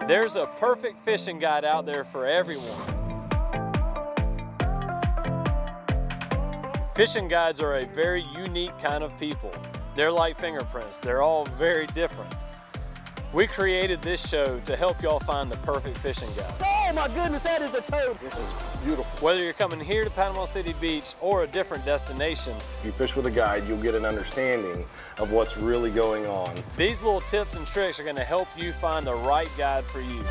There's a perfect fishing guide out there for everyone. Fishing guides are a very unique kind of people. They're like fingerprints. They're all very different. We created this show to help y'all find the perfect fishing guide. Oh my goodness, that is a toad. This is beautiful. Whether you're coming here to Panama City Beach or a different destination, If you fish with a guide, you'll get an understanding of what's really going on. these little tips and tricks are going to help you find the right guide for you.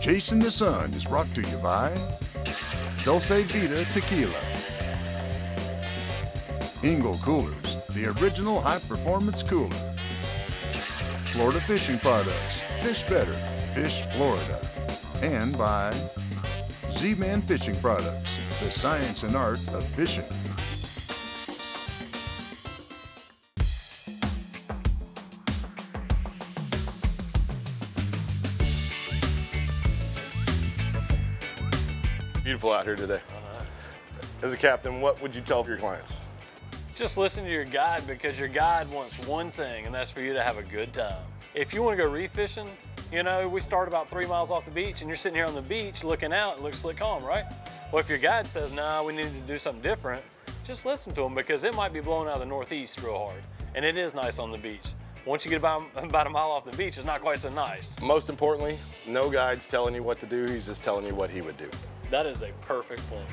Chasing the Sun is brought to you by Dulce Vida Tequila, Engel Coolers, the original high-performance cooler, Florida Fishing Products, Fish Better, Fish Florida, and by Z-Man Fishing Products, the science and art of fishing. Beautiful out here today. As a captain, what would you tell your clients? Just listen to your guide, because your guide wants one thing, and that's for you to have a good time. If you want to go reef fishing, you know, we start about 3 miles off the beach and you're sitting here on the beach looking out, it looks slick calm, right? Well, if your guide says, nah, we need to do something different, just listen to them, because it might be blowing out of the northeast real hard. And it is nice on the beach. Once you get about a mile off the beach, it's not quite so nice. Most importantly, no guide's telling you what to do, he's just telling you what he would do. That is a perfect point.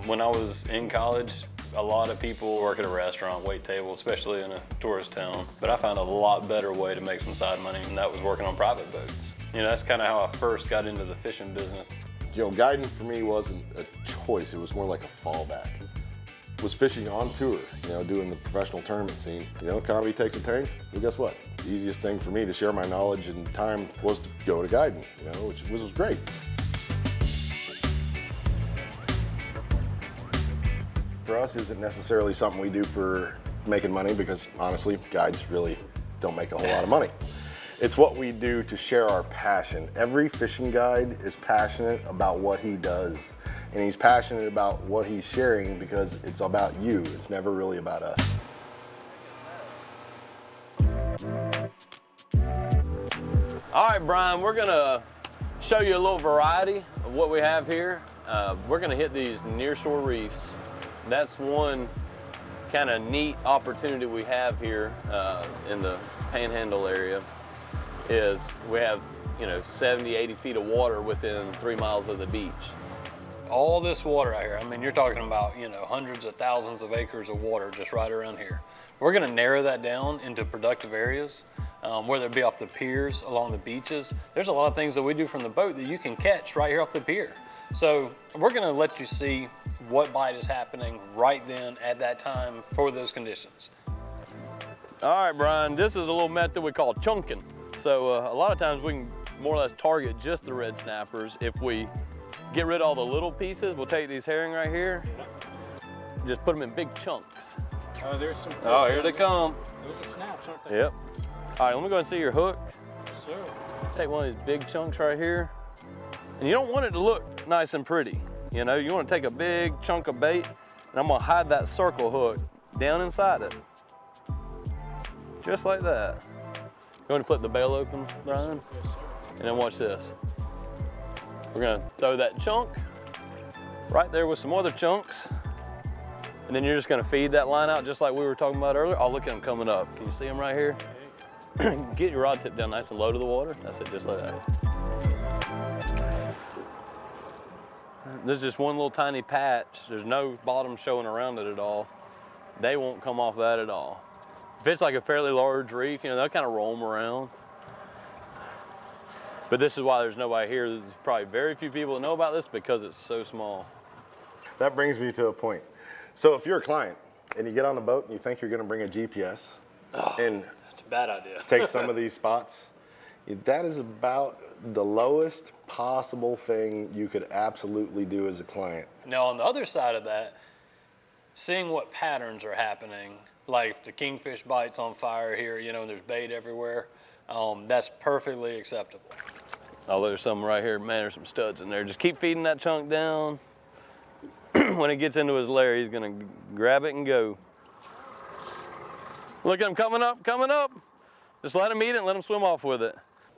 When I was in college, a lot of people work at a restaurant, wait table, especially in a tourist town. But I found a lot better way to make some side money, and that was working on private boats. You know, that's kind of how I first got into the fishing business. You know, guiding for me wasn't a choice, it was more like a fallback. Was fishing on tour, you know, doing the professional tournament scene. You know, economy takes a tank. Well, guess what? The easiest thing for me to share my knowledge and time was to go to guiding, you know, which was great. For us, isn't necessarily something we do for making money, because honestly, guides really don't make a whole lot of money. It's what we do to share our passion. Every fishing guide is passionate about what he does, and he's passionate about what he's sharing because it's about you. It's never really about us. All right, Brian, we're gonna show you a little variety of what we have here. We're gonna hit these nearshore reefs. That's one kind of neat opportunity we have here in the Panhandle area, is we have, you know, 70, 80 feet of water within 3 miles of the beach. All this water out here, I mean, you're talking about, you know, hundreds of thousands of acres of water just right around here. We're gonna narrow that down into productive areas, whether it be off the piers, along the beaches. There's a lot of things that we do from the boat that you can catch right here off the pier. So we're gonna let you see what bite is happening right then at that time for those conditions. All right, Brian, this is a little method we call chunking. So a lot of times we can more or less target just the red snappers. If we get rid of all the little pieces, we'll take these herring right here, just put them in big chunks. Oh, there's some. Oh, here they come. Those are snaps, aren't they? Yep. All right, let me go and see your hook. Sure. Take one of these big chunks right here. And you don't want it to look nice and pretty. You know, you want to take a big chunk of bait, and I'm gonna hide that circle hook down inside it. Just like that. You want to flip the bail open, Brian? Yes, sir. And then watch this. We're gonna throw that chunk right there with some other chunks. And then you're just gonna feed that line out just like we were talking about earlier. Oh, look at them coming up. Can you see them right here? Get your rod tip down nice and low to the water. That's it, just like that. There's just one little tiny patch. There's no bottom showing around it at all. They won't come off that at all. If it's like a fairly large reef, you know, they'll kind of roam around. But this is why there's nobody here. There's probably very few people that know about this because it's so small. That brings me to a point. So if you're a client and you get on the boat and you think you're gonna bring a GPS, and It's a bad idea. take some of these spots. That is about the lowest possible thing you could absolutely do as a client. Now, on the other side of that, seeing what patterns are happening, like if the kingfish bite's on fire here, you know, and there's bait everywhere, that's perfectly acceptable. Oh, there's some right here. Man, there's some studs in there. Just keep feeding that chunk down. When it gets into his lair, he's gonna grab it and go. Look at him coming up, coming up. Just let him eat it and let him swim off with it.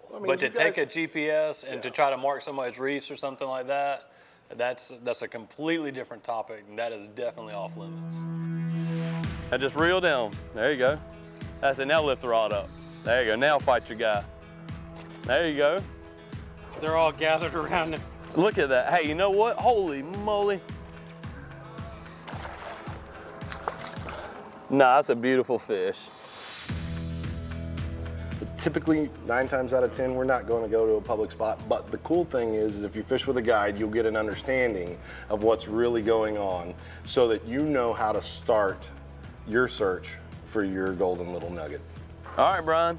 I mean, But to you guys- take a GPS and to try to mark somebody's reefs or something like that, that's a completely different topic, and that is definitely off limits. I just reel down. There you go. That's it. Now lift the rod up. There you go. Now fight your guy. There you go. They're all gathered around him. Look at that. Hey, you know what? Holy moly. Nah, that's a beautiful fish. Typically, 9 times out of 10, we're not going to go to a public spot. But the cool thing is if you fish with a guide, you'll get an understanding of what's really going on so that you know how to start your search for your golden little nugget. All right, Brian.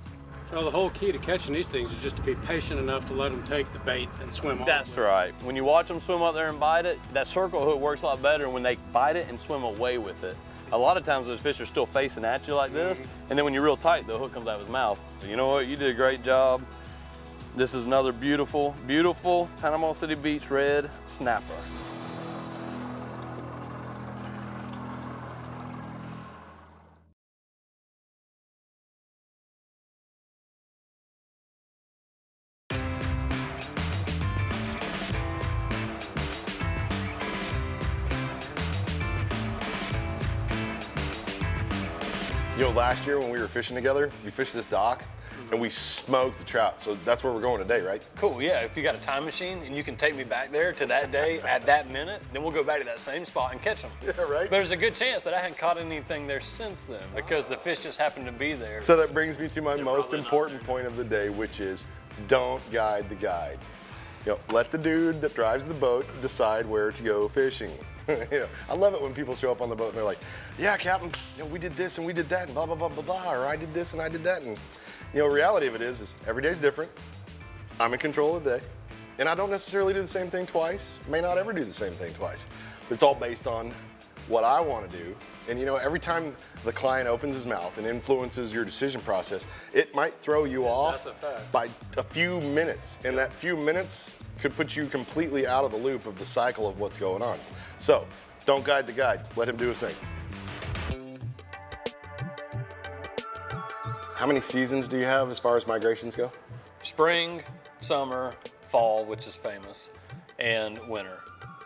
Well, the whole key to catching these things is just to be patient enough to let them take the bait and swim off. That's right. When you watch them swim up there and bite it, that circle hook works a lot better when they bite it and swim away with it. A lot of times those fish are still facing at you like this, and then when you're real tight, the hook comes out of his mouth. You know what? You did a great job. This is another beautiful, beautiful Panama City Beach red snapper. You know, last year when we were fishing together, we fished this dock and we smoked the trout. So that's where we're going today, right? Cool, yeah, if you got a time machine and you can take me back there to that day at that minute, then we'll go back to that same spot and catch them. Yeah, right. But there's a good chance that I haven't caught anything there since then because the fish just happened to be there. So that brings me to my most important point of the day, which is don't guide the guide. You know, let the dude that drives the boat decide where to go fishing. You know, I love it when people show up on the boat and they're like, yeah, Captain, you know, we did this and we did that and blah, blah, blah, blah, blah, or I did this and I did that. And, you know, reality of it is every day's different. I'm in control of the day. And I don't necessarily do the same thing twice. May not ever do the same thing twice. But it's all based on what I want to do. And, you know, every time the client opens his mouth and influences your decision process, it might throw you off by a few minutes. And that few minutes could put you completely out of the loop of the cycle of what's going on. So, don't guide the guide. Let him do his thing. How many seasons do you have as far as migrations go? Spring, summer, fall, which is famous, and winter.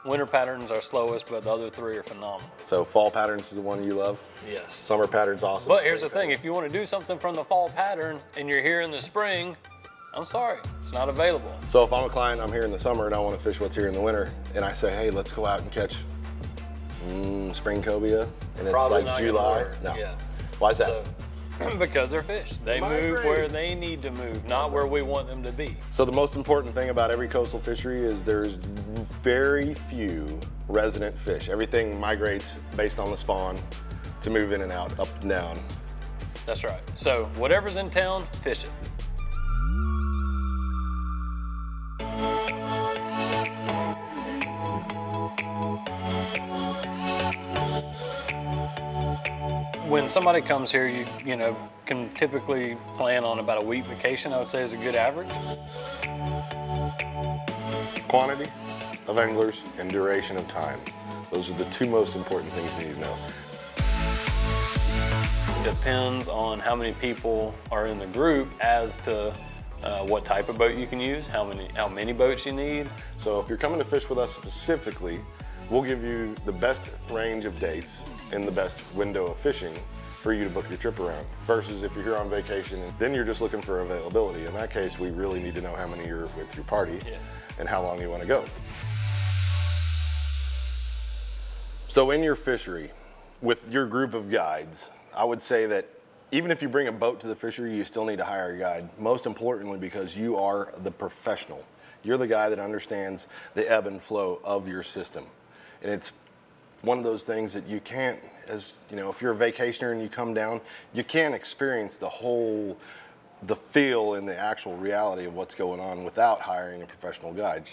Winter patterns are slowest, but the other three are phenomenal. So fall patterns is the one you love? Yes. Summer patterns awesome. But here's the thing, if you want to do something from the fall pattern and you're here in the spring, I'm sorry, it's not available. So if I'm a client, I'm here in the summer and I want to fish what's here in the winter, and I say, hey, let's go out and catch spring cobia, and it's Probably like not gonna July. work. No. Yeah. Why is that? So, because they're fish. They move Migrate. where they need to move, not where we want them to be. So the most important thing about every coastal fishery is there's very few resident fish. Everything migrates based on the spawn to move in and out, up and down. That's right. So whatever's in town, fish it. When somebody comes here, you know, can typically plan on about a week vacation, I would say is a good average. Quantity of anglers and duration of time. Those are the two most important things you need to know. Depends on how many people are in the group as to what type of boat you can use, how many boats you need. So if you're coming to fish with us specifically, we'll give you the best range of dates and the best window of fishing for you to book your trip around. Versus if you're here on vacation, then you're just looking for availability. In that case, we really need to know how many you're with your party and how long you want to go. So in your fishery, with your group of guides, I would say that even if you bring a boat to the fishery, you still need to hire a guide. Most importantly, because you are the professional. You're the guy that understands the ebb and flow of your system. And it's one of those things that you can't as you know, if you're a vacationer and you come down, you can't experience the feel and the actual reality of what's going on without hiring a professional guide.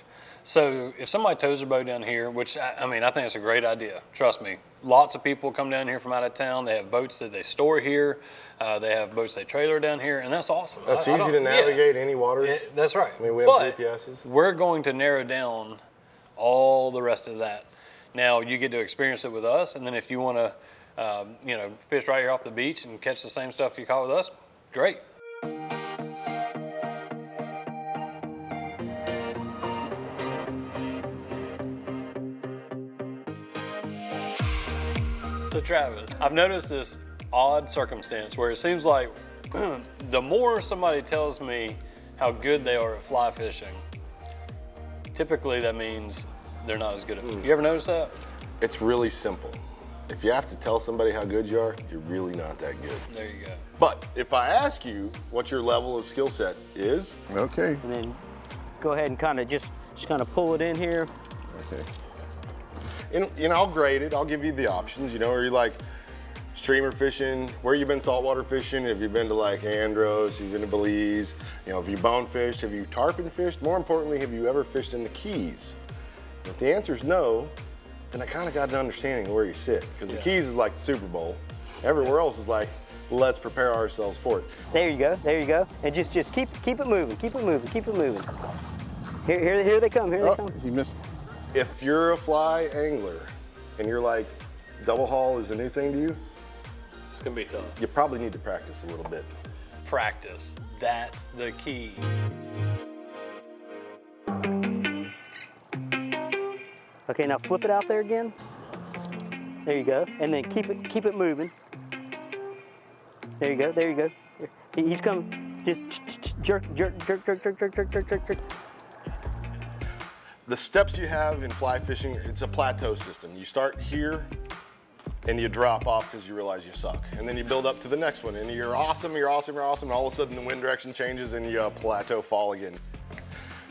So if somebody tows their boat down here, which I mean, I think it's a great idea. Trust me, lots of people come down here from out of town. They have boats that they store here. They have boats they trailer down here, and that's awesome. That's easy to navigate any waters. That's right. I mean, we have GPSs. We're going to narrow down all the rest of that. Now you get to experience it with us, and then if you want to, you know, fish right here off the beach and catch the same stuff you caught with us, great. So Travis, I've noticed this odd circumstance where it seems like the more somebody tells me how good they are at fly fishing, typically that means they're not as good at it. You ever notice that? It's really simple. If you have to tell somebody how good you are, you're really not that good. There you go. But if I ask you what your level of skill set is, Okay. And then go ahead and kind of just kind of pull it in here. okay. And I'll grade it. I'll give you the options. You know, are you like streamer fishing? Where you been saltwater fishing? Have you been to like Andros? Have you been to Belize? You know, have you bone fished? Have you tarpon fished? More importantly, have you ever fished in the Keys? If the answer is no, then I kind of got an understanding of where you sit. Because the Keys is like the Super Bowl. Everywhere else is like, let's prepare ourselves for it. There you go. There you go. And just keep it moving. Keep it moving. Keep it moving. Here they come. Here they come. He missed. If you're a fly angler and you're like, double haul is a new thing to you, It's gonna be tough. you probably need to practice a little bit. Practice, that's the key. Okay, now flip it out there again. There you go. And then keep it moving. There you go. There you go. He's coming. Just jerk. The steps you have in fly fishing, it's a plateau system. You start here and you drop off because you realize you suck. And then you build up to the next one and you're awesome, you're awesome, you're awesome, and all of a sudden the wind direction changes and you plateau fall again.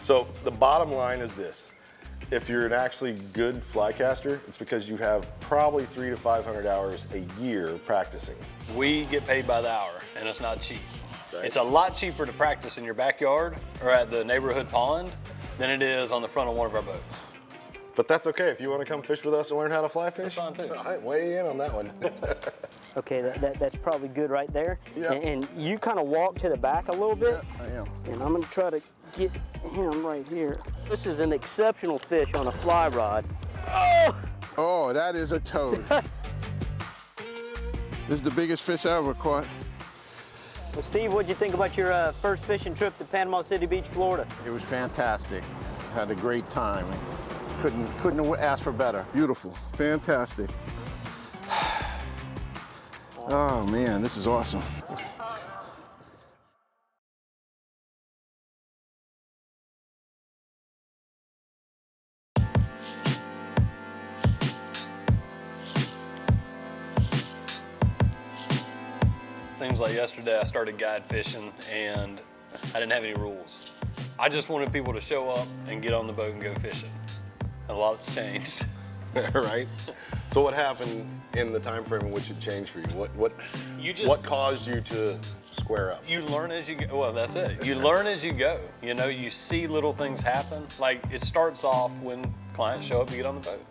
So the bottom line is this. If you're an actually good fly caster, it's because you have probably 300 to 500 hours a year practicing. We get paid by the hour, and it's not cheap. Right. It's a lot cheaper to practice in your backyard or at the neighborhood pond than it is on the front of one of our boats. But that's okay. If you want to come fish with us and learn how to fly fish, That's fine too. all right, weigh in on that one. Okay, that's probably good right there. Yeah. And you kind of walk to the back a little bit. I am. And I'm gonna try to get him right here. This is an exceptional fish on a fly rod. Oh! Oh, that is a toad. This is the biggest fish I ever caught. Well, Steve, what'd you think about your first fishing trip to Panama City Beach, Florida? It was fantastic. Had a great time. Couldn't ask for better. Beautiful, fantastic. Oh man, this is awesome. Seems like yesterday I started guide fishing and I didn't have any rules. I just wanted people to show up and get on the boat and go fishing. A lot's changed. Right? So what happened in the time frame in which it changed for you? What caused you to square up? You learn as you go. Well, that's it. You learn as you go. You know, you see little things happen. Like it starts off when clients show up to get on the boat.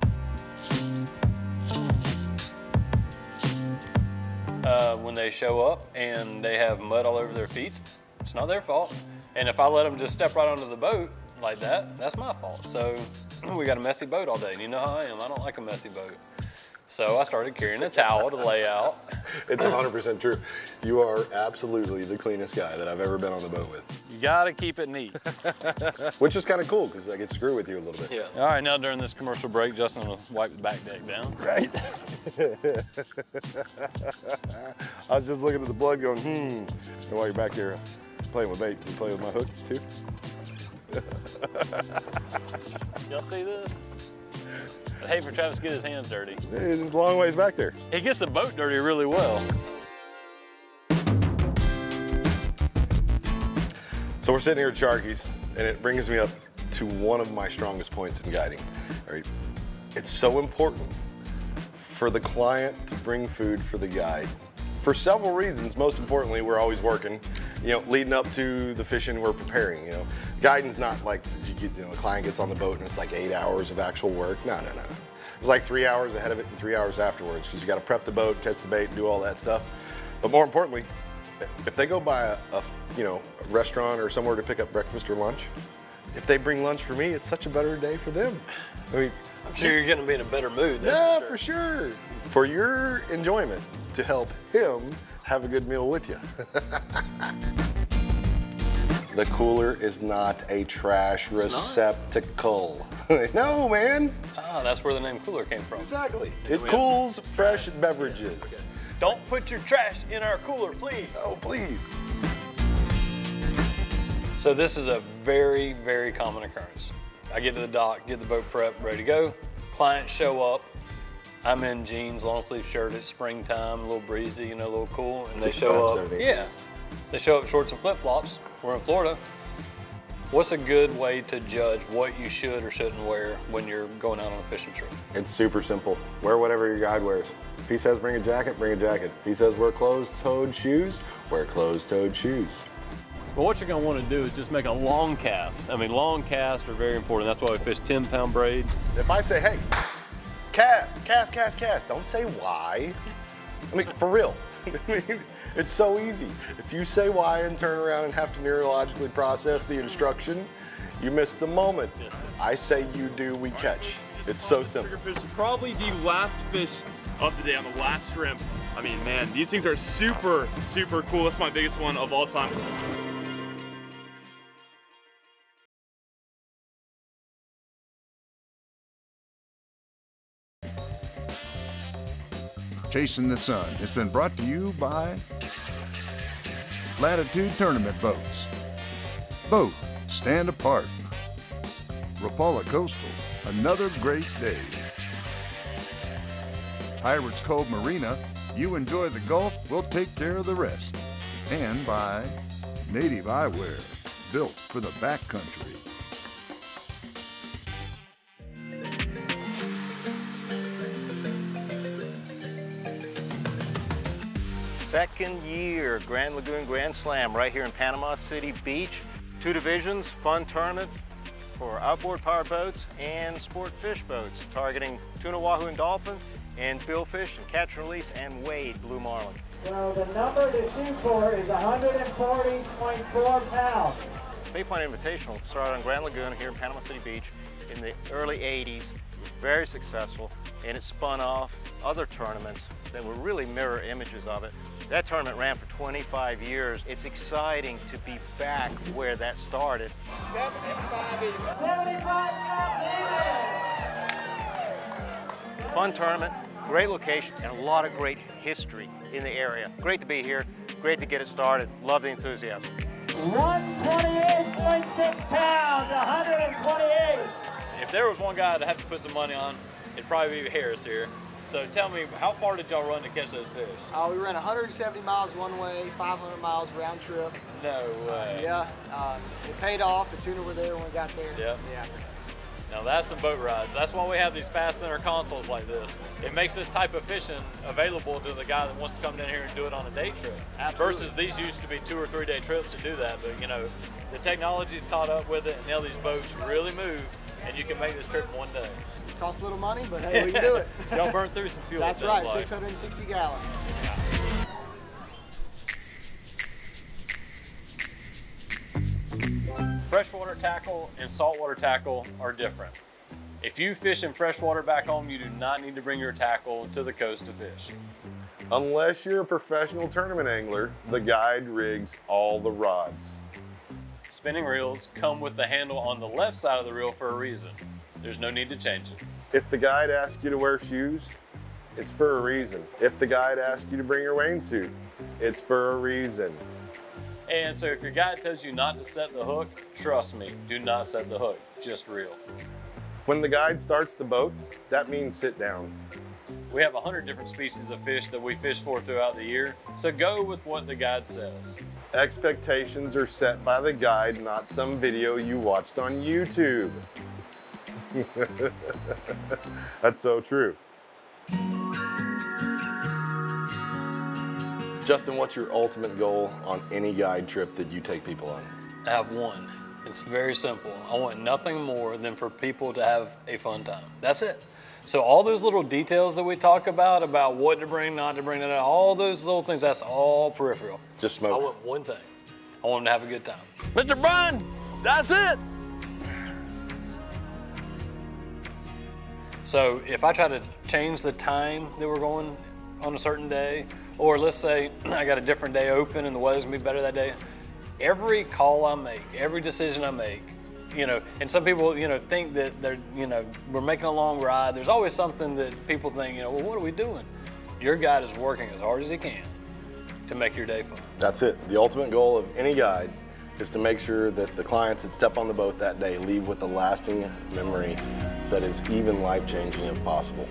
When they show up and they have mud all over their feet, it's not their fault. And if I let them just step right onto the boat like that, that's my fault. So we got a messy boat all day. And you know how I am. I don't like a messy boat. So I started carrying a towel to lay out. It's 100% true. You are absolutely the cleanest guy that I've ever been on the boat with. You gotta keep it neat. Which is kind of cool because I get to screw with you a little bit. Yeah. All right, now during this commercial break, Justin will wipe the back deck down. Right? I was just looking at the blood going, And while you're back there playing with bait, you play with my hook too? Y'all see this? I'd hate for Travis to get his hands dirty. It's a long ways back there. He gets the boat dirty really well. So we're sitting here at Sharky's, and it brings me up to one of my strongest points in guiding. All right? It's so important for the client to bring food for the guide. For several reasons, most importantly, we're always working. You know, leading up to the fishing, we're preparing. You know, guiding's not like the client gets on the boat and it's like 8 hours of actual work. No. It's like 3 hours ahead of it and 3 hours afterwards, because you got to prep the boat, catch the bait, and do all that stuff. But more importantly, if they go by a restaurant or somewhere to pick up breakfast or lunch, if they bring lunch for me, it's such a better day for them. I mean, I'm sure you're going to be in a better mood. Yeah, for sure. For your enjoyment, to help him have a good meal with you. The cooler is not a trash receptacle. No, man. Ah, that's where the name cooler came from. Exactly. It cools fresh beverages. Okay. Don't put your trash in our cooler, please. Oh, please. So this is a very, very common occurrence. I get to the dock, get the boat prepped, ready to go. Clients show up. I'm in jeans, long sleeve shirt. It's springtime, a little breezy, you know, a little cool. And they show up. 70. Yeah. They show up shorts and flip flops. We're in Florida. What's a good way to judge what you should or shouldn't wear when you're going out on a fishing trip? It's super simple. Wear whatever your guide wears. If he says bring a jacket, bring a jacket. If he says wear closed-toed shoes, wear closed-toed shoes. But what you're gonna wanna do is just make a long cast. I mean, long casts are very important. That's why we fish 10-pound braid. If I say, hey, cast, don't say why. I mean, for real. I mean, it's so easy. If you say why and turn around and have to neurologically process the instruction, you miss the moment. I say you do, we catch. It's so simple. Triggerfish, probably the last fish of the day on the last shrimp. I mean, man, these things are super, super cool. That's my biggest one of all time. Chasing the Sun has been brought to you by Latitude Tournament Boats. Boat, stand apart. Rapala Coastal, another great day. Pirates Cove Marina, you enjoy the Gulf, we'll take care of the rest. And by Native Eyewear, built for the backcountry. Second year Grand Lagoon Grand Slam right here in Panama City Beach. 2 divisions, fun tournament for outboard power boats and sport fish boats, targeting tuna, wahoo, and dolphin, and billfish and catch and release, and wade blue marlin. So the number to shoot for is 140.4 pounds. Bay Point Invitational started on Grand Lagoon here in Panama City Beach in the early 80s. Very successful, and it spun off other tournaments that were really mirror images of it. That tournament ran for 25 years. It's exciting to be back where that started. 75 even. Fun tournament, great location, and a lot of great history in the area. Great to be here, great to get it started. Love the enthusiasm. 128.6 pounds, 128. If there was one guy that had to put some money on, it'd probably be Harris here. So tell me, how far did y'all run to catch those fish? We ran 170 miles one way, 500 miles round trip. No way. Yeah, it paid off. The tuna were there when we got there. Yep. Yeah. Now that's some boat rides. That's why we have these fast center consoles like this. It makes this type of fishing available to the guy that wants to come down here and do it on a day trip. Absolutely. Versus these used to be 2 or 3 day trips to do that. But you know, the technology's caught up with it, and now these boats really move, and you can make this trip in one day. Costs a little money, but hey, we can do it. Y'all burn through some fuel. That's right, 660 gallons. Freshwater tackle and saltwater tackle are different. If you fish in freshwater back home, you do not need to bring your tackle to the coast to fish. Unless you're a professional tournament angler, the guide rigs all the rods. Spinning reels come with the handle on the left side of the reel for a reason. There's no need to change it. If the guide asks you to wear shoes, it's for a reason. If the guide asks you to bring your wading suit, it's for a reason. And so if your guide tells you not to set the hook, trust me, do not set the hook, just reel. When the guide starts the boat, that means sit down. We have 100 different species of fish that we fish for throughout the year, so go with what the guide says. Expectations are set by the guide, not some video you watched on YouTube. That's so true. Justin, what's your ultimate goal on any guide trip that you take people on? I have one. It's very simple. I want nothing more than for people to have a fun time. That's it. So all those little details that we talk about what to bring, not to bring, all those little things, that's all peripheral. Just smoke. I want one thing. I want them to have a good time. Mr. Brian, that's it. So if I try to change the time that we're going on a certain day, or let's say I got a different day open and the weather's gonna be better that day, every call I make, every decision I make, you know, and some people, you know, think that they're, you know, we're making a long ride. There's always something that people think, you know, well, what are we doing? Your guide is working as hard as he can to make your day fun. That's it. The ultimate goal of any guide is to make sure that the clients that step on the boat that day leave with a lasting memory that is even life-changing if possible.